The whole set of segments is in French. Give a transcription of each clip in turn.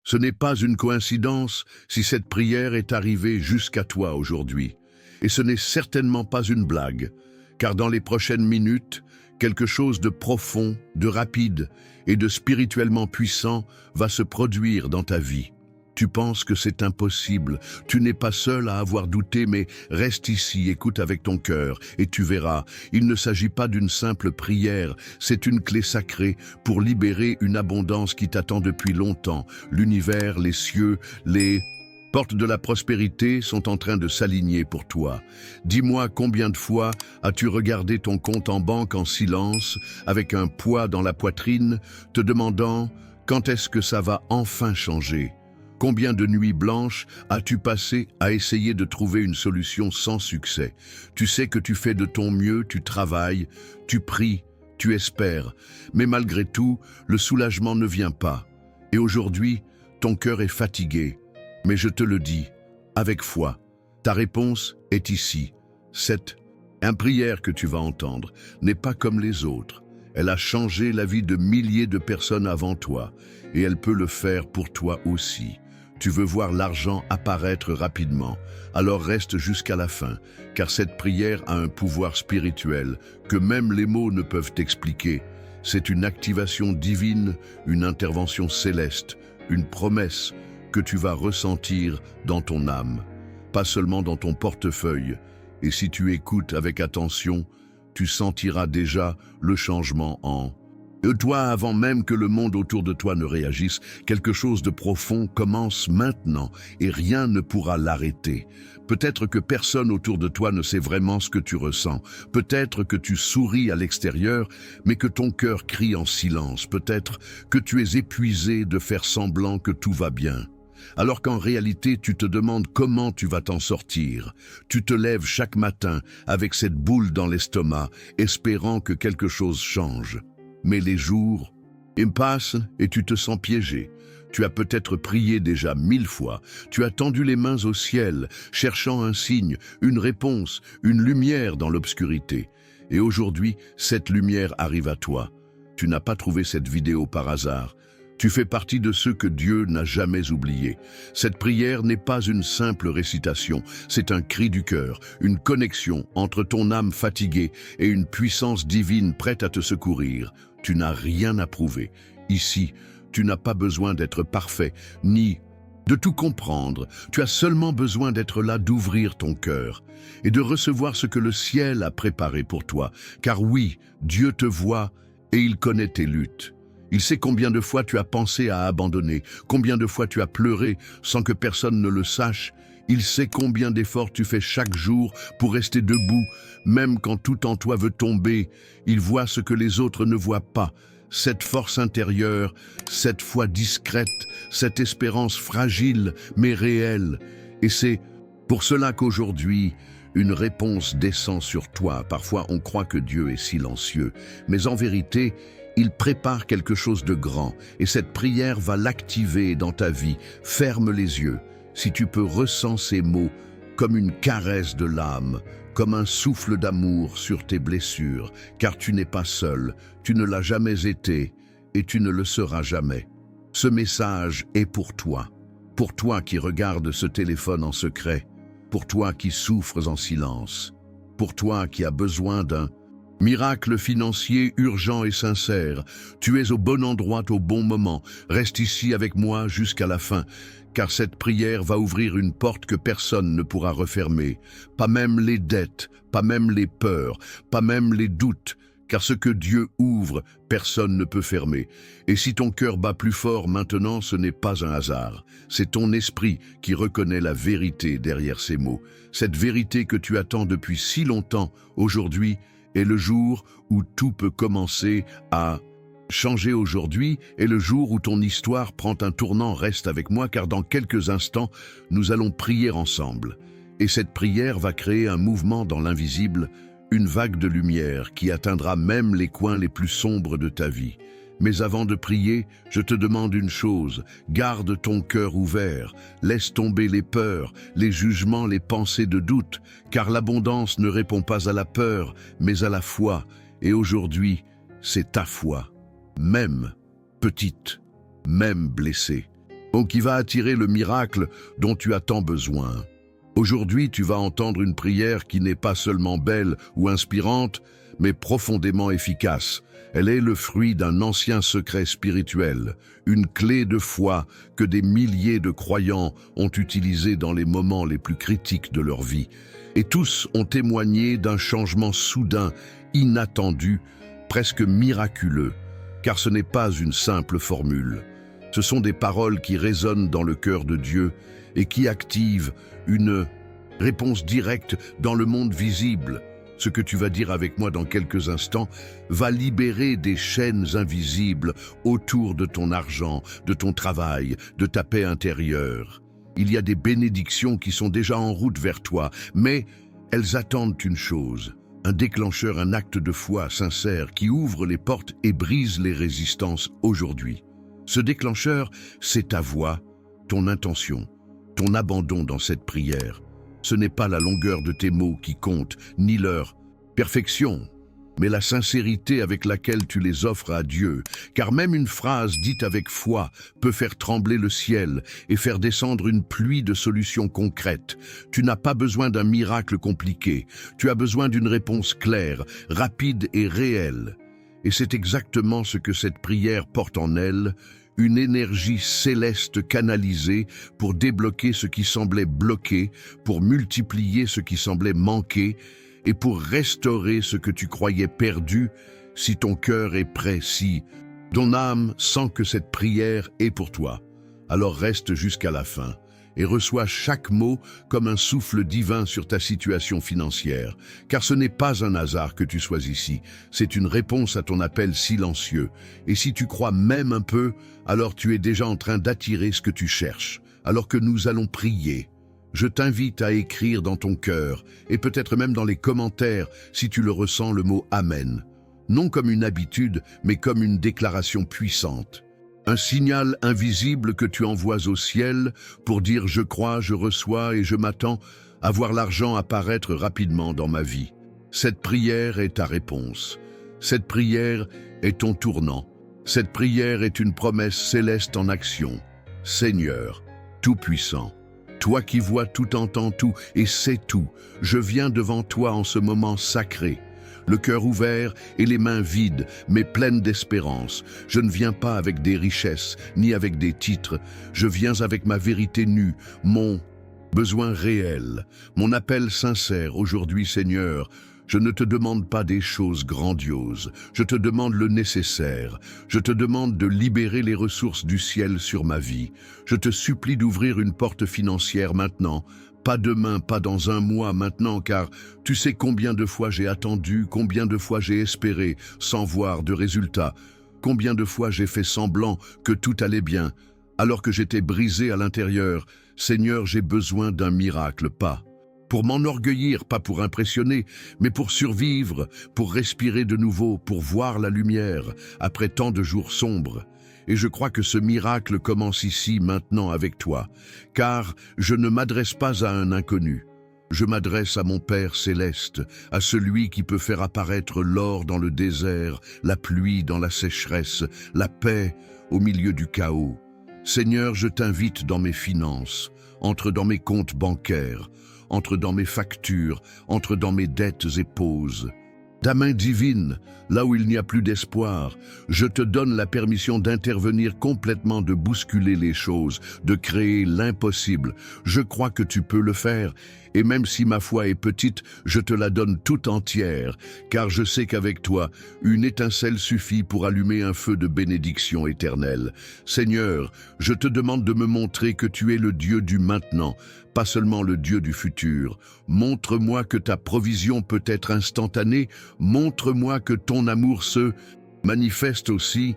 Ce n'est pas une coïncidence si cette prière est arrivée jusqu'à toi aujourd'hui. Et ce n'est certainement pas une blague, car dans les prochaines minutes, quelque chose de profond, de rapide et de spirituellement puissant va se produire dans ta vie. Tu penses que c'est impossible, tu n'es pas seul à avoir douté, mais reste ici, écoute avec ton cœur, et tu verras, il ne s'agit pas d'une simple prière, c'est une clé sacrée pour libérer une abondance qui t'attend depuis longtemps. L'univers, les cieux, les portes de la prospérité sont en train de s'aligner pour toi. Dis-moi combien de fois as-tu regardé ton compte en banque en silence, avec un poids dans la poitrine, te demandant quand est-ce que ça va enfin changer ? Combien de nuits blanches as-tu passé à essayer de trouver une solution sans succès? Tu sais que tu fais de ton mieux, tu travailles, tu pries, tu espères, mais malgré tout, le soulagement ne vient pas. Et aujourd'hui, ton cœur est fatigué. Mais je te le dis, avec foi, ta réponse est ici. Cette prière que tu vas entendre n'est pas comme les autres. Elle a changé la vie de milliers de personnes avant toi, et elle peut le faire pour toi aussi. Tu veux voir l'argent apparaître rapidement, alors reste jusqu'à la fin, car cette prière a un pouvoir spirituel que même les mots ne peuvent expliquer. C'est une activation divine, une intervention céleste, une promesse que tu vas ressentir dans ton âme, pas seulement dans ton portefeuille. Et si tu écoutes avec attention, tu sentiras déjà le changement en toi avant même que le monde autour de toi ne réagisse. Quelque chose de profond commence maintenant et rien ne pourra l'arrêter. Peut-être que personne autour de toi ne sait vraiment ce que tu ressens. Peut-être que tu souris à l'extérieur, mais que ton cœur crie en silence. Peut-être que tu es épuisé de faire semblant que tout va bien. Alors qu'en réalité, tu te demandes comment tu vas t'en sortir. Tu te lèves chaque matin avec cette boule dans l'estomac, espérant que quelque chose change. Mais les jours passent et tu te sens piégé. Tu as peut-être prié déjà 1000 fois. Tu as tendu les mains au ciel, cherchant un signe, une réponse, une lumière dans l'obscurité. Et aujourd'hui, cette lumière arrive à toi. Tu n'as pas trouvé cette vidéo par hasard. Tu fais partie de ceux que Dieu n'a jamais oubliés. Cette prière n'est pas une simple récitation, c'est un cri du cœur, une connexion entre ton âme fatiguée et une puissance divine prête à te secourir. Tu n'as rien à prouver. Ici, tu n'as pas besoin d'être parfait, ni de tout comprendre. Tu as seulement besoin d'être là, d'ouvrir ton cœur et de recevoir ce que le ciel a préparé pour toi. Car oui, Dieu te voit et il connaît tes luttes. Il sait combien de fois tu as pensé à abandonner, combien de fois tu as pleuré sans que personne ne le sache. Il sait combien d'efforts tu fais chaque jour pour rester debout, même quand tout en toi veut tomber. Il voit ce que les autres ne voient pas. Cette force intérieure, cette foi discrète, cette espérance fragile mais réelle. Et c'est pour cela qu'aujourd'hui, une réponse descend sur toi. Parfois, on croit que Dieu est silencieux, mais en vérité, il prépare quelque chose de grand et cette prière va l'activer dans ta vie. Ferme les yeux. Si tu peux, ressens ces mots comme une caresse de l'âme, comme un souffle d'amour sur tes blessures, car tu n'es pas seul, tu ne l'as jamais été et tu ne le seras jamais. Ce message est pour toi qui regardes ce téléphone en secret, pour toi qui souffres en silence, pour toi qui as besoin d'un miracle financier urgent et sincère. Tu es au bon endroit au bon moment. Reste ici avec moi jusqu'à la fin, car cette prière va ouvrir une porte que personne ne pourra refermer. Pas même les dettes, pas même les peurs, pas même les doutes, car ce que Dieu ouvre, personne ne peut fermer. Et si ton cœur bat plus fort maintenant, ce n'est pas un hasard. C'est ton esprit qui reconnaît la vérité derrière ces mots. Cette vérité que tu attends depuis si longtemps, aujourd'hui, est le jour où tout peut commencer à changer. Aujourd'hui est le jour où ton histoire prend un tournant. Reste avec moi, car dans quelques instants, nous allons prier ensemble. Et cette prière va créer un mouvement dans l'invisible, une vague de lumière qui atteindra même les coins les plus sombres de ta vie. Mais avant de prier, je te demande une chose, garde ton cœur ouvert, laisse tomber les peurs, les jugements, les pensées de doute, car l'abondance ne répond pas à la peur, mais à la foi. Et aujourd'hui, c'est ta foi, même petite, même blessée, donc qui va attirer le miracle dont tu as tant besoin. Aujourd'hui, tu vas entendre une prière qui n'est pas seulement belle ou inspirante, mais profondément efficace. Elle est le fruit d'un ancien secret spirituel, une clé de foi que des milliers de croyants ont utilisée dans les moments les plus critiques de leur vie. Et tous ont témoigné d'un changement soudain, inattendu, presque miraculeux, car ce n'est pas une simple formule. Ce sont des paroles qui résonnent dans le cœur de Dieu et qui activent une réponse directe dans le monde visible. Ce que tu vas dire avec moi dans quelques instants va libérer des chaînes invisibles autour de ton argent, de ton travail, de ta paix intérieure. Il y a des bénédictions qui sont déjà en route vers toi, mais elles attendent une chose, un déclencheur, un acte de foi sincère qui ouvre les portes et brise les résistances aujourd'hui. Ce déclencheur, c'est ta voix, ton intention, ton abandon dans cette prière. Ce n'est pas la longueur de tes mots qui compte, ni leur perfection, mais la sincérité avec laquelle tu les offres à Dieu, car même une phrase dite avec foi peut faire trembler le ciel et faire descendre une pluie de solutions concrètes. Tu n'as pas besoin d'un miracle compliqué, tu as besoin d'une réponse claire, rapide et réelle. Et c'est exactement ce que cette prière porte en elle, une énergie céleste canalisée pour débloquer ce qui semblait bloqué, pour multiplier ce qui semblait manquer et pour restaurer ce que tu croyais perdu si ton cœur est prêt, si ton âme sent que cette prière est pour toi. Alors reste jusqu'à la fin et reçois chaque mot comme un souffle divin sur ta situation financière, car ce n'est pas un hasard que tu sois ici, c'est une réponse à ton appel silencieux. Et si tu crois même un peu, alors tu es déjà en train d'attirer ce que tu cherches. Alors que nous allons prier, je t'invite à écrire dans ton cœur, et peut-être même dans les commentaires, si tu le ressens, le mot « Amen ». Non comme une habitude, mais comme une déclaration puissante. Un signal invisible que tu envoies au ciel pour dire « je crois, je reçois et je m'attends à voir l'argent apparaître rapidement dans ma vie ». Cette prière est ta réponse. Cette prière est ton tournant. Cette prière est une promesse céleste en action. Seigneur, Tout-Puissant, toi qui vois tout, entends tout et sais tout, je viens devant toi en ce moment sacré. Le cœur ouvert et les mains vides, mais pleines d'espérance. Je ne viens pas avec des richesses, ni avec des titres. Je viens avec ma vérité nue, mon besoin réel, mon appel sincère aujourd'hui, Seigneur. Je ne te demande pas des choses grandioses, je te demande le nécessaire. Je te demande de libérer les ressources du ciel sur ma vie. Je te supplie d'ouvrir une porte financière maintenant. Pas demain, pas dans un mois, maintenant, car tu sais combien de fois j'ai attendu, combien de fois j'ai espéré, sans voir de résultat, combien de fois j'ai fait semblant que tout allait bien, alors que j'étais brisé à l'intérieur. Seigneur, j'ai besoin d'un miracle, pas pour m'enorgueillir, pas pour impressionner, mais pour survivre, pour respirer de nouveau, pour voir la lumière, après tant de jours sombres. Et je crois que ce miracle commence ici, maintenant, avec toi, car je ne m'adresse pas à un inconnu. Je m'adresse à mon Père céleste, à celui qui peut faire apparaître l'or dans le désert, la pluie dans la sécheresse, la paix au milieu du chaos. Seigneur, je t'invite dans mes finances, entre dans mes comptes bancaires, entre dans mes factures, entre dans mes dettes et pauses. Ta main divine, là où il n'y a plus d'espoir, je te donne la permission d'intervenir complètement, de bousculer les choses, de créer l'impossible. Je crois que tu peux le faire, et même si ma foi est petite, je te la donne tout entière, car je sais qu'avec toi, une étincelle suffit pour allumer un feu de bénédiction éternelle. Seigneur, je te demande de me montrer que tu es le Dieu du maintenant, pas seulement le Dieu du futur. Montre-moi que ta provision peut être instantanée, montre-moi que ton amour se manifeste aussi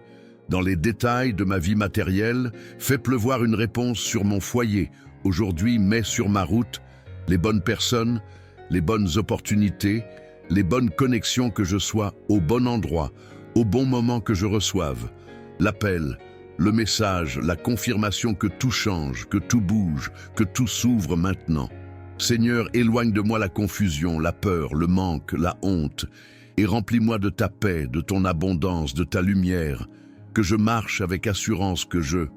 dans les détails de ma vie matérielle. Fais pleuvoir une réponse sur mon foyer. Aujourd'hui, mets sur ma route les bonnes personnes, les bonnes opportunités, les bonnes connexions, que je sois au bon endroit, au bon moment, que je reçoive l'appel, le message, la confirmation que tout change, que tout bouge, que tout s'ouvre maintenant. Seigneur, éloigne de moi la confusion, la peur, le manque, la honte, et remplis-moi de ta paix, de ton abondance, de ta lumière, que je marche avec assurance, que je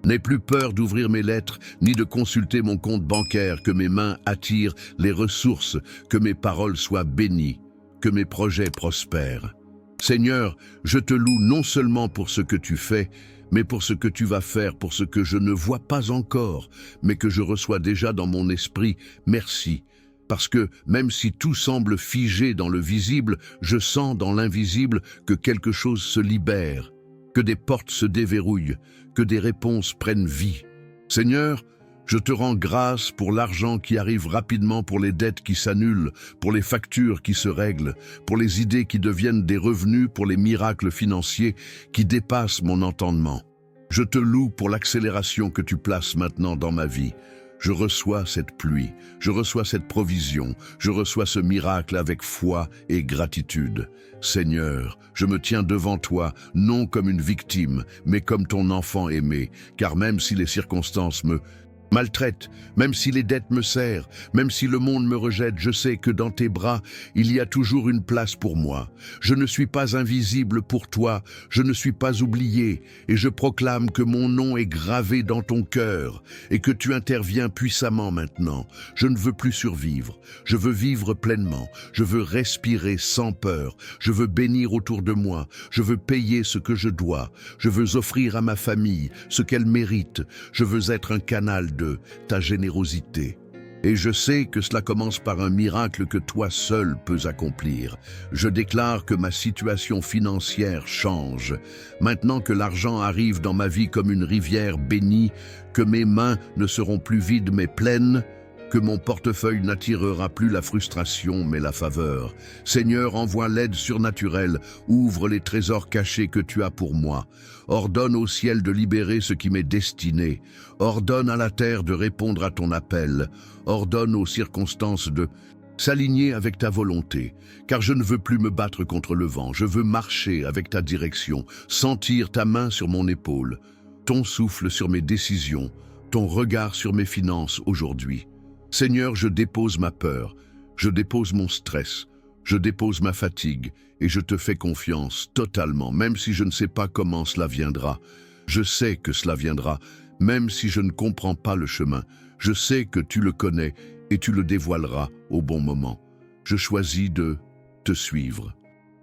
N'aie plus peur d'ouvrir mes lettres, ni de consulter mon compte bancaire, que mes mains attirent les ressources, que mes paroles soient bénies, que mes projets prospèrent. Seigneur, je te loue non seulement pour ce que tu fais, mais pour ce que tu vas faire, pour ce que je ne vois pas encore, mais que je reçois déjà dans mon esprit. Merci. Parce que même si tout semble figé dans le visible, je sens dans l'invisible que quelque chose se libère, que des portes se déverrouillent, que des réponses prennent vie. Seigneur, je te rends grâce pour l'argent qui arrive rapidement, pour les dettes qui s'annulent, pour les factures qui se règlent, pour les idées qui deviennent des revenus, pour les miracles financiers qui dépassent mon entendement. Je te loue pour l'accélération que tu places maintenant dans ma vie. Je reçois cette pluie, je reçois cette provision, je reçois ce miracle avec foi et gratitude. Seigneur, je me tiens devant toi, non comme une victime, mais comme ton enfant aimé, car même si les circonstances me maltraite, même si les dettes me serrent, même si le monde me rejette, je sais que dans tes bras, il y a toujours une place pour moi. Je ne suis pas invisible pour toi, je ne suis pas oublié, et je proclame que mon nom est gravé dans ton cœur, et que tu interviens puissamment maintenant. Je ne veux plus survivre, je veux vivre pleinement, je veux respirer sans peur, je veux bénir autour de moi, je veux payer ce que je dois, je veux offrir à ma famille ce qu'elle mérite, je veux être un canal de ta générosité. Et je sais que cela commence par un miracle que toi seul peux accomplir. Je déclare que ma situation financière change. Maintenant que l'argent arrive dans ma vie comme une rivière bénie, que mes mains ne seront plus vides mais pleines, que mon portefeuille n'attirera plus la frustration mais la faveur. Seigneur, envoie l'aide surnaturelle, ouvre les trésors cachés que tu as pour moi. Ordonne au ciel de libérer ce qui m'est destiné. Ordonne à la terre de répondre à ton appel. Ordonne aux circonstances de s'aligner avec ta volonté, car je ne veux plus me battre contre le vent. Je veux marcher avec ta direction, sentir ta main sur mon épaule, ton souffle sur mes décisions, ton regard sur mes finances aujourd'hui. Seigneur, je dépose ma peur, je dépose mon stress, je dépose ma fatigue et je te fais confiance totalement, même si je ne sais pas comment cela viendra. Je sais que cela viendra, même si je ne comprends pas le chemin. Je sais que tu le connais et tu le dévoileras au bon moment. Je choisis de te suivre.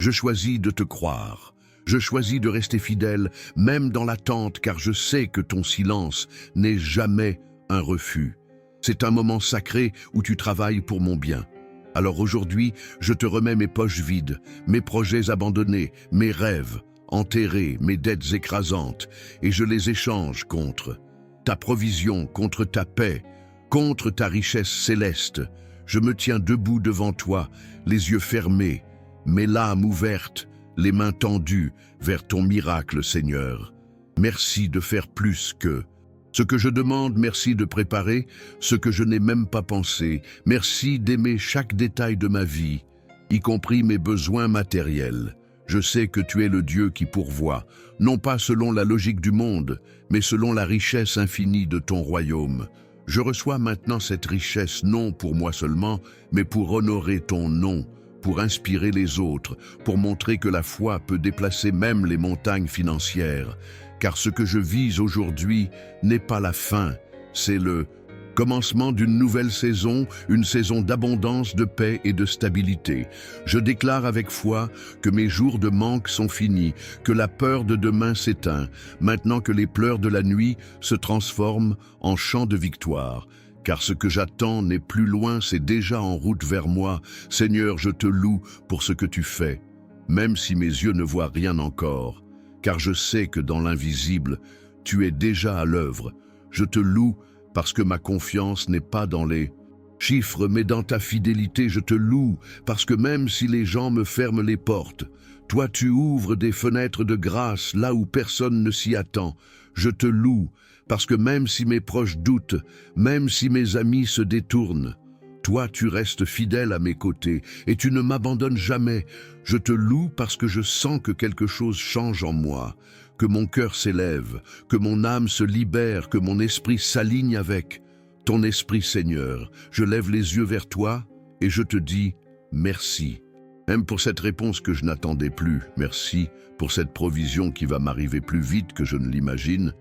Je choisis de te croire. Je choisis de rester fidèle, même dans l'attente, car je sais que ton silence n'est jamais un refus. C'est un moment sacré où tu travailles pour mon bien. Alors aujourd'hui, je te remets mes poches vides, mes projets abandonnés, mes rêves enterrés, mes dettes écrasantes, et je les échange contre ta provision, contre ta paix, contre ta richesse céleste. Je me tiens debout devant toi, les yeux fermés, mes larmes ouvertes, les mains tendues vers ton miracle, Seigneur. Merci de faire plus que ce que je demande, merci de préparer ce que je n'ai même pas pensé. Merci d'aimer chaque détail de ma vie, y compris mes besoins matériels. Je sais que tu es le Dieu qui pourvoit, non pas selon la logique du monde, mais selon la richesse infinie de ton royaume. Je reçois maintenant cette richesse non pour moi seulement, mais pour honorer ton nom, pour inspirer les autres, pour montrer que la foi peut déplacer même les montagnes financières. Car ce que je vise aujourd'hui n'est pas la fin, c'est le commencement d'une nouvelle saison, une saison d'abondance, de paix et de stabilité. Je déclare avec foi que mes jours de manque sont finis, que la peur de demain s'éteint, maintenant que les pleurs de la nuit se transforment en chants de victoire. Car ce que j'attends n'est plus loin, c'est déjà en route vers moi. Seigneur, je te loue pour ce que tu fais, même si mes yeux ne voient rien encore. Car je sais que dans l'invisible, tu es déjà à l'œuvre. Je te loue parce que ma confiance n'est pas dans les chiffres, mais dans ta fidélité. Je te loue parce que même si les gens me ferment les portes, toi tu ouvres des fenêtres de grâce là où personne ne s'y attend. Je te loue parce que même si mes proches doutent, même si mes amis se détournent, toi, tu restes fidèle à mes côtés et tu ne m'abandonnes jamais. Je te loue parce que je sens que quelque chose change en moi, que mon cœur s'élève, que mon âme se libère, que mon esprit s'aligne avec ton esprit, Seigneur. Je lève les yeux vers toi et je te dis merci. Même pour cette réponse que je n'attendais plus, merci pour cette provision qui va m'arriver plus vite que je ne l'imagine.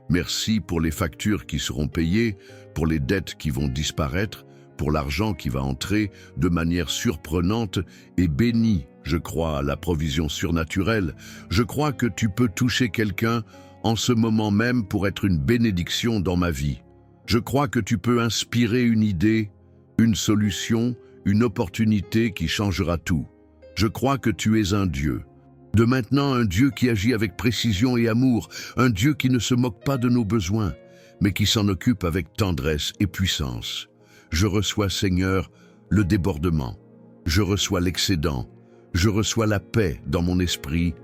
Merci pour les factures qui seront payées, pour les dettes qui vont disparaître, pour l'argent qui va entrer de manière surprenante et bénie. Je crois à la provision surnaturelle. Je crois que tu peux toucher quelqu'un en ce moment même pour être une bénédiction dans ma vie. Je crois que tu peux inspirer une idée, une solution, une opportunité qui changera tout. Je crois que tu es un Dieu. De maintenant, un Dieu qui agit avec précision et amour, un Dieu qui ne se moque pas de nos besoins, mais qui s'en occupe avec tendresse et puissance. Je reçois, Seigneur, le débordement. Je reçois l'excédent. Je reçois la paix dans mon esprit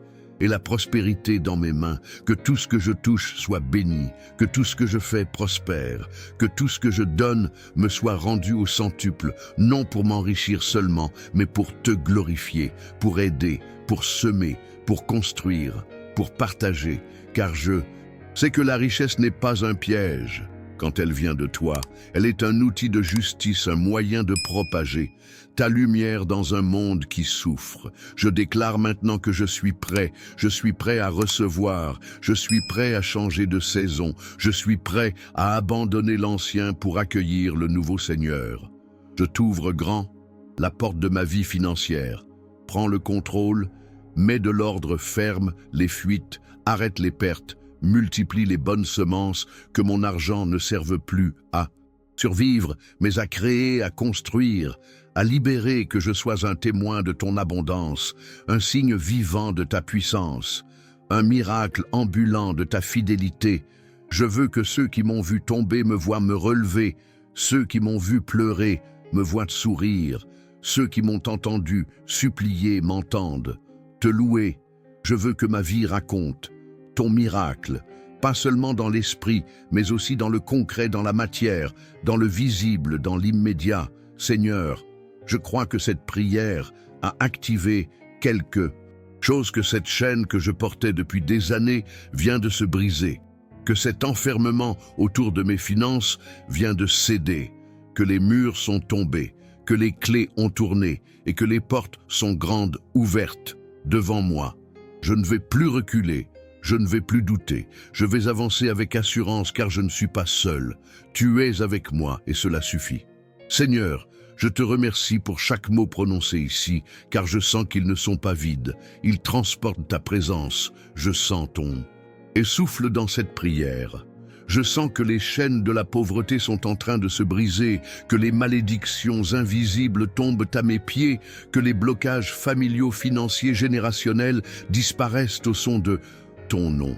et la prospérité dans mes mains. Que tout ce que je touche soit béni, que tout ce que je fais prospère, que tout ce que je donne me soit rendu au centuple, non pour m'enrichir seulement, mais pour te glorifier, pour aider, pour semer, pour construire, pour partager, car je sais que la richesse n'est pas un piège. Quand elle vient de toi, elle est un outil de justice, un moyen de propager ta lumière dans un monde qui souffre. Je déclare maintenant que je suis prêt à recevoir, je suis prêt à changer de saison, je suis prêt à abandonner l'ancien pour accueillir le nouveau Seigneur. Je t'ouvre grand la porte de ma vie financière. Prends le contrôle, mets de l'ordre, ferme les fuites, arrête les pertes, multiplie les bonnes semences, que mon argent ne serve plus à survivre, mais à créer, à construire, à libérer, que je sois un témoin de ton abondance, un signe vivant de ta puissance, un miracle ambulant de ta fidélité. Je veux que ceux qui m'ont vu tomber me voient me relever, ceux qui m'ont vu pleurer me voient sourire, ceux qui m'ont entendu supplier m'entendent. Te louer, je veux que ma vie raconte ton miracle, pas seulement dans l'esprit, mais aussi dans le concret, dans la matière, dans le visible, dans l'immédiat. Seigneur, je crois que cette prière a activé quelque chose, que cette chaîne que je portais depuis des années vient de se briser, que cet enfermement autour de mes finances vient de céder, que les murs sont tombés, que les clés ont tourné et que les portes sont grandes ouvertes devant moi. Je ne vais plus reculer. Je ne vais plus douter, je vais avancer avec assurance car je ne suis pas seul. Tu es avec moi et cela suffit. Seigneur, je te remercie pour chaque mot prononcé ici, car je sens qu'ils ne sont pas vides. Ils transportent ta présence, je sens ton et souffle dans cette prière. Je sens que les chaînes de la pauvreté sont en train de se briser, que les malédictions invisibles tombent à mes pieds, que les blocages familiaux, financiers, générationnels disparaissent au son de ton nom.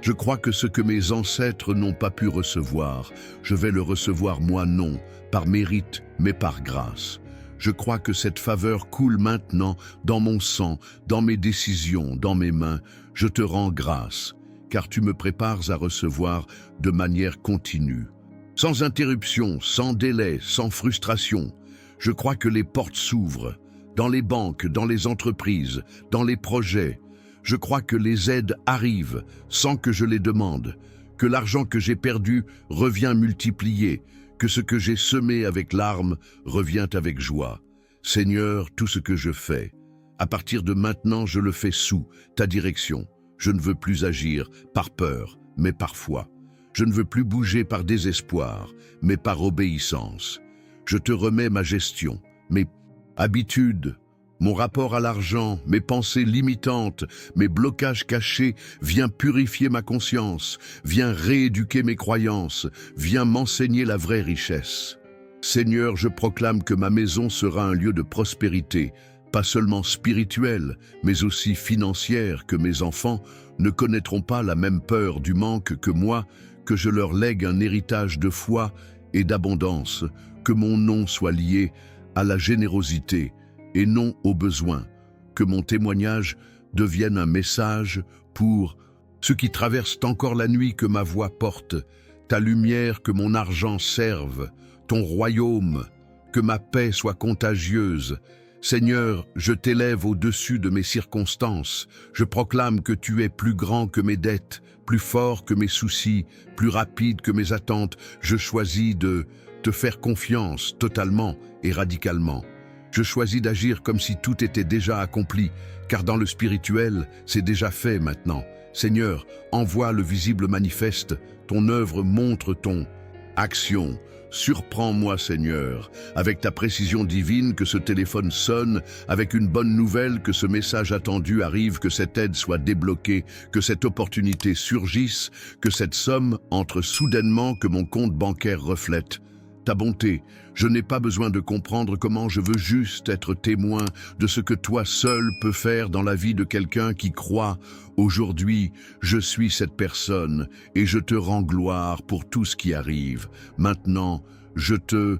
Je crois que ce que mes ancêtres n'ont pas pu recevoir, je vais le recevoir moi non, par mérite, mais par grâce. Je crois que cette faveur coule maintenant dans mon sang, dans mes décisions, dans mes mains. Je te rends grâce, car tu me prépares à recevoir de manière continue. Sans interruption, sans délai, sans frustration. Je crois que les portes s'ouvrent, dans les banques, dans les entreprises, dans les projets. Je crois que les aides arrivent sans que je les demande, que l'argent que j'ai perdu revient multiplié, que ce que j'ai semé avec larmes revient avec joie. Seigneur, tout ce que je fais, à partir de maintenant, je le fais sous ta direction. Je ne veux plus agir par peur, mais par foi. Je ne veux plus bouger par désespoir, mais par obéissance. Je te remets ma gestion, mes habitudes, mon rapport à l'argent, mes pensées limitantes, mes blocages cachés. Viens purifier ma conscience, viens rééduquer mes croyances, viens m'enseigner la vraie richesse. Seigneur, je proclame que ma maison sera un lieu de prospérité, pas seulement spirituelle, mais aussi financière, que mes enfants ne connaîtront pas la même peur du manque que moi, que je leur lègue un héritage de foi et d'abondance, que mon nom soit lié à la générosité et non aux besoins, que mon témoignage devienne un message pour ceux qui traversent encore la nuit, que ma voix porte ta lumière, que mon argent serve ton royaume, que ma paix soit contagieuse. Seigneur, je t'élève au-dessus de mes circonstances. Je proclame que tu es plus grand que mes dettes, plus fort que mes soucis, plus rapide que mes attentes. Je choisis de te faire confiance totalement et radicalement. Je choisis d'agir comme si tout était déjà accompli, car dans le spirituel, c'est déjà fait maintenant. Seigneur, envoie le visible manifeste, ton œuvre montre ton action. Surprends-moi, Seigneur, avec ta précision divine, que ce téléphone sonne, avec une bonne nouvelle, que ce message attendu arrive, que cette aide soit débloquée, que cette opportunité surgisse, que cette somme entre soudainement, que mon compte bancaire reflète ta bonté. Je n'ai pas besoin de comprendre comment, je veux juste être témoin de ce que toi seul peux faire dans la vie de quelqu'un qui croit. Aujourd'hui, je suis cette personne et je te rends gloire pour tout ce qui arrive. Maintenant, je te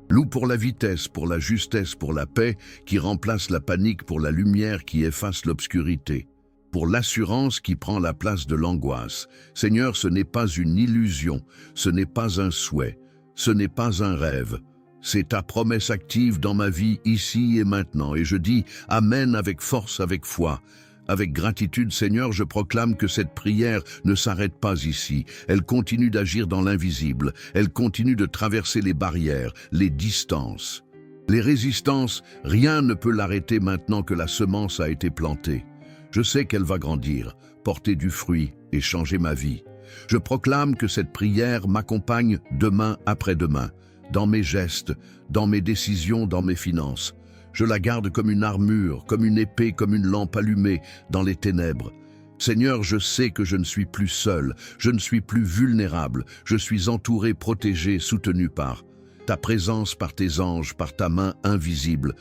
loue pour la vitesse, pour la justesse, pour la paix qui remplace la panique, pour la lumière qui efface l'obscurité, pour l'assurance qui prend la place de l'angoisse. Seigneur, ce n'est pas une illusion, ce n'est pas un souhait. Ce n'est pas un rêve, c'est ta promesse active dans ma vie ici et maintenant. Et je dis Amen avec force, avec foi. Avec gratitude, Seigneur, je proclame que cette prière ne s'arrête pas ici. Elle continue d'agir dans l'invisible. Elle continue de traverser les barrières, les distances, les résistances. Rien ne peut l'arrêter maintenant que la semence a été plantée. Je sais qu'elle va grandir, porter du fruit et changer ma vie. Je proclame que cette prière m'accompagne demain après demain, dans mes gestes, dans mes décisions, dans mes finances. Je la garde comme une armure, comme une épée, comme une lampe allumée dans les ténèbres. Seigneur, je sais que je ne suis plus seul, je ne suis plus vulnérable, je suis entouré, protégé, soutenu par ta présence, par tes anges, par ta main invisible.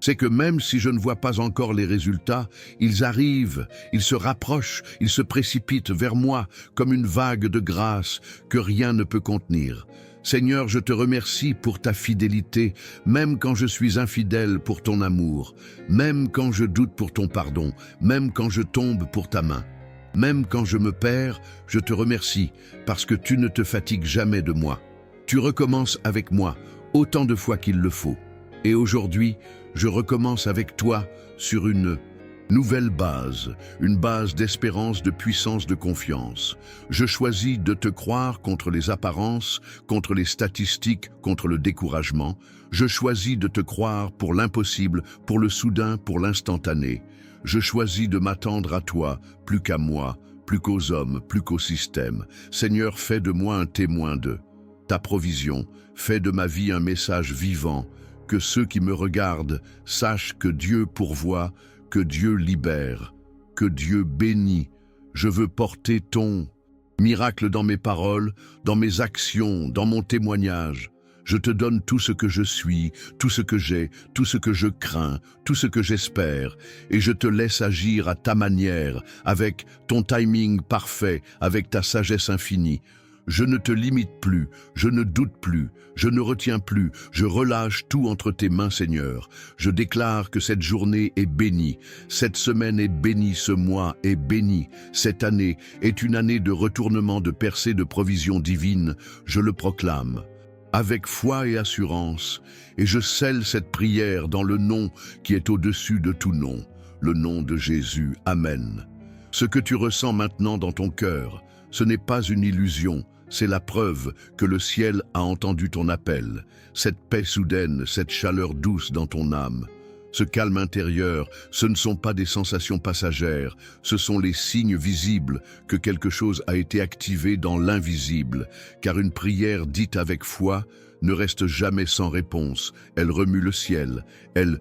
C'est que même si je ne vois pas encore les résultats, ils arrivent, ils se rapprochent, ils se précipitent vers moi comme une vague de grâce que rien ne peut contenir. Seigneur, je te remercie pour ta fidélité, même quand je suis infidèle pour ton amour, même quand je doute pour ton pardon, même quand je tombe pour ta main. Même quand je me perds, je te remercie parce que tu ne te fatigues jamais de moi. Tu recommences avec moi autant de fois qu'il le faut. Et aujourd'hui, je recommence avec toi sur une nouvelle base, une base d'espérance, de puissance, de confiance. Je choisis de te croire contre les apparences, contre les statistiques, contre le découragement. Je choisis de te croire pour l'impossible, pour le soudain, pour l'instantané. Je choisis de m'attendre à toi, plus qu'à moi, plus qu'aux hommes, plus qu'au système. Seigneur, fais de moi un témoin de ta provision, fais de ma vie un message vivant, que ceux qui me regardent sachent que Dieu pourvoit, que Dieu libère, que Dieu bénit. Je veux porter ton miracle dans mes paroles, dans mes actions, dans mon témoignage. Je te donne tout ce que je suis, tout ce que j'ai, tout ce que je crains, tout ce que j'espère, et je te laisse agir à ta manière, avec ton timing parfait, avec ta sagesse infinie. Je ne te limite plus, je ne doute plus, je ne retiens plus, je relâche tout entre tes mains, Seigneur. Je déclare que cette journée est bénie, cette semaine est bénie, ce mois est béni, cette année est une année de retournement, de percée, de provision divine. Je le proclame avec foi et assurance, et je scelle cette prière dans le nom qui est au-dessus de tout nom, le nom de Jésus. Amen. Ce que tu ressens maintenant dans ton cœur, ce n'est pas une illusion. C'est la preuve que le ciel a entendu ton appel, cette paix soudaine, cette chaleur douce dans ton âme. Ce calme intérieur, ce ne sont pas des sensations passagères, ce sont les signes visibles que quelque chose a été activé dans l'invisible, car une prière dite avec foi ne reste jamais sans réponse. Elle remue le ciel, elle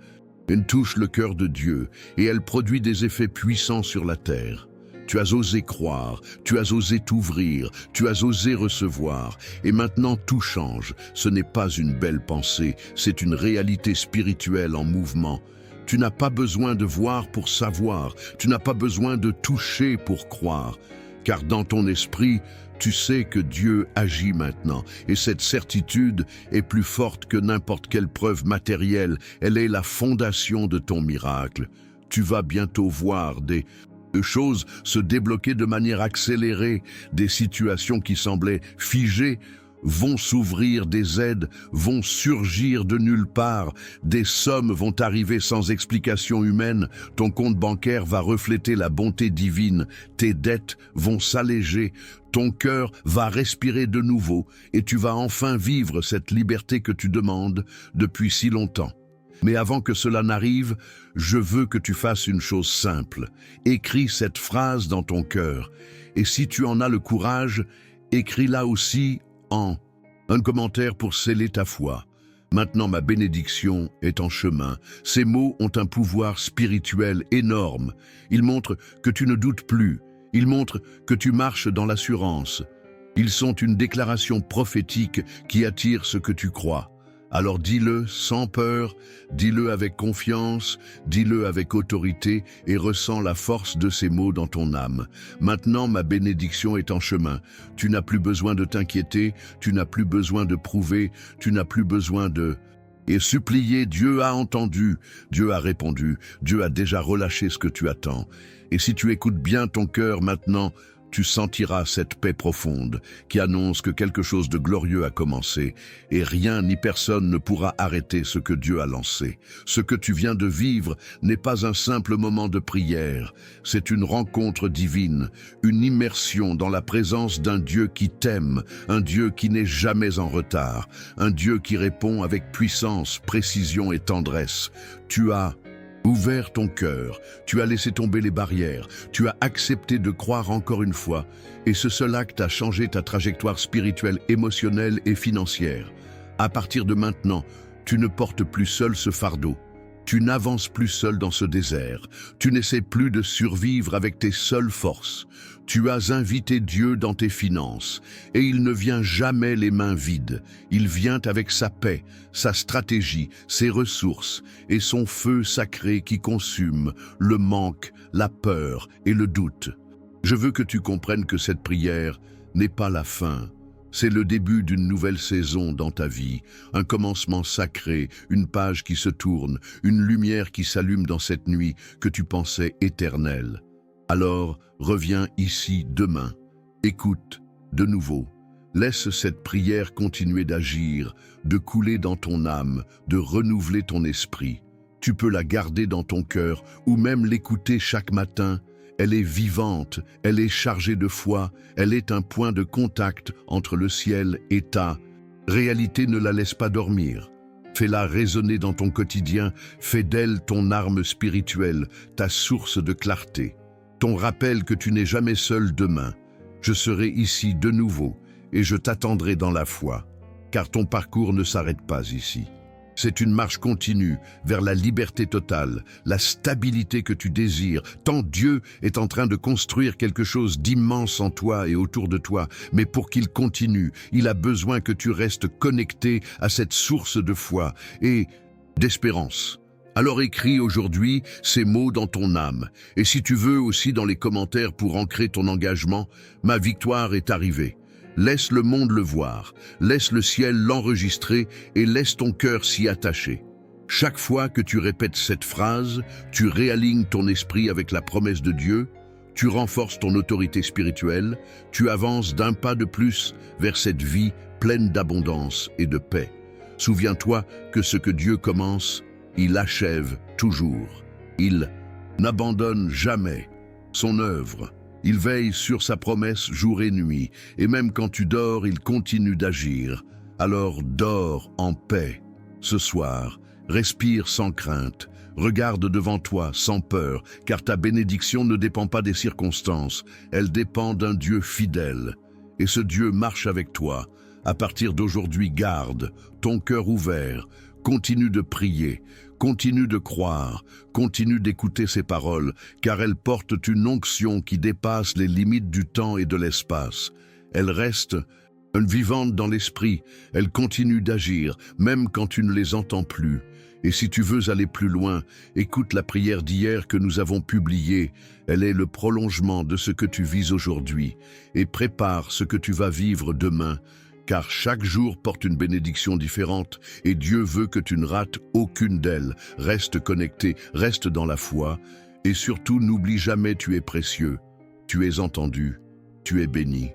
touche le cœur de Dieu et elle produit des effets puissants sur la terre. Tu as osé croire, tu as osé t'ouvrir, tu as osé recevoir, et maintenant tout change. Ce n'est pas une belle pensée, c'est une réalité spirituelle en mouvement. Tu n'as pas besoin de voir pour savoir, tu n'as pas besoin de toucher pour croire, car dans ton esprit, tu sais que Dieu agit maintenant, et cette certitude est plus forte que n'importe quelle preuve matérielle. Elle est la fondation de ton miracle. Tu vas bientôt voir des choses se débloquer de manière accélérée, des situations qui semblaient figées vont s'ouvrir, des aides vont surgir de nulle part, des sommes vont arriver sans explication humaine, ton compte bancaire va refléter la bonté divine, tes dettes vont s'alléger, ton cœur va respirer de nouveau et tu vas enfin vivre cette liberté que tu demandes depuis si longtemps. Mais avant que cela n'arrive, je veux que tu fasses une chose simple. Écris cette phrase dans ton cœur. Et si tu en as le courage, écris-la aussi en un commentaire pour sceller ta foi. Maintenant, ma bénédiction est en chemin. Ces mots ont un pouvoir spirituel énorme. Ils montrent que tu ne doutes plus. Ils montrent que tu marches dans l'assurance. Ils sont une déclaration prophétique qui attire ce que tu crois. Alors dis-le sans peur, dis-le avec confiance, dis-le avec autorité et ressens la force de ces mots dans ton âme. Maintenant, ma bénédiction est en chemin. Tu n'as plus besoin de t'inquiéter, tu n'as plus besoin de prouver, tu n'as plus besoin de... Et supplier, Dieu a entendu, Dieu a répondu, Dieu a déjà relâché ce que tu attends. Et si tu écoutes bien ton cœur maintenant, tu sentiras cette paix profonde qui annonce que quelque chose de glorieux a commencé et rien ni personne ne pourra arrêter ce que Dieu a lancé. Ce que tu viens de vivre n'est pas un simple moment de prière, c'est une rencontre divine, une immersion dans la présence d'un Dieu qui t'aime, un Dieu qui n'est jamais en retard, un Dieu qui répond avec puissance, précision et tendresse. Tu as ouvert ton cœur, tu as laissé tomber les barrières, tu as accepté de croire encore une fois, et ce seul acte a changé ta trajectoire spirituelle, émotionnelle et financière. À partir de maintenant, tu ne portes plus seul ce fardeau. Tu n'avances plus seul dans ce désert. Tu n'essaies plus de survivre avec tes seules forces. Tu as invité Dieu dans tes finances, et il ne vient jamais les mains vides. Il vient avec sa paix, sa stratégie, ses ressources, et son feu sacré qui consume le manque, la peur et le doute. Je veux que tu comprennes que cette prière n'est pas la fin. C'est le début d'une nouvelle saison dans ta vie, un commencement sacré, une page qui se tourne, une lumière qui s'allume dans cette nuit que tu pensais éternelle. Alors, reviens ici demain. Écoute de nouveau. Laisse cette prière continuer d'agir, de couler dans ton âme, de renouveler ton esprit. Tu peux la garder dans ton cœur ou même l'écouter chaque matin. Elle est vivante, elle est chargée de foi, elle est un point de contact entre le ciel et ta réalité. Ne la laisse pas dormir. Fais-la résonner dans ton quotidien, fais d'elle ton arme spirituelle, ta source de clarté. Ton rappel que tu n'es jamais seul demain. Je serai ici de nouveau et je t'attendrai dans la foi, car ton parcours ne s'arrête pas ici. C'est une marche continue vers la liberté totale, la stabilité que tu désires, tant Dieu est en train de construire quelque chose d'immense en toi et autour de toi. Mais pour qu'il continue, il a besoin que tu restes connecté à cette source de foi et d'espérance. Alors écris aujourd'hui ces mots dans ton âme. Et si tu veux aussi dans les commentaires pour ancrer ton engagement, ma victoire est arrivée. Laisse le monde le voir, laisse le ciel l'enregistrer et laisse ton cœur s'y attacher. Chaque fois que tu répètes cette phrase, tu réalignes ton esprit avec la promesse de Dieu, tu renforces ton autorité spirituelle, tu avances d'un pas de plus vers cette vie pleine d'abondance et de paix. Souviens-toi que ce que Dieu commence, il achève toujours. Il n'abandonne jamais son œuvre. Il veille sur sa promesse jour et nuit, et même quand tu dors, il continue d'agir. Alors dors en paix. Ce soir, respire sans crainte, regarde devant toi sans peur, car ta bénédiction ne dépend pas des circonstances, elle dépend d'un Dieu fidèle. Et ce Dieu marche avec toi. À partir d'aujourd'hui, garde ton cœur ouvert, continue de prier, continue de croire, continue d'écouter ses paroles, car elles portent une onction qui dépasse les limites du temps et de l'espace. Elles restent vivantes dans l'esprit, elles continuent d'agir, même quand tu ne les entends plus. Et si tu veux aller plus loin, écoute la prière d'hier que nous avons publiée. Elle est le prolongement de ce que tu vis aujourd'hui, et prépare ce que tu vas vivre demain. Car chaque jour porte une bénédiction différente et Dieu veut que tu ne rates aucune d'elles. Reste connecté, reste dans la foi et surtout n'oublie jamais tu es précieux, tu es entendu, tu es béni.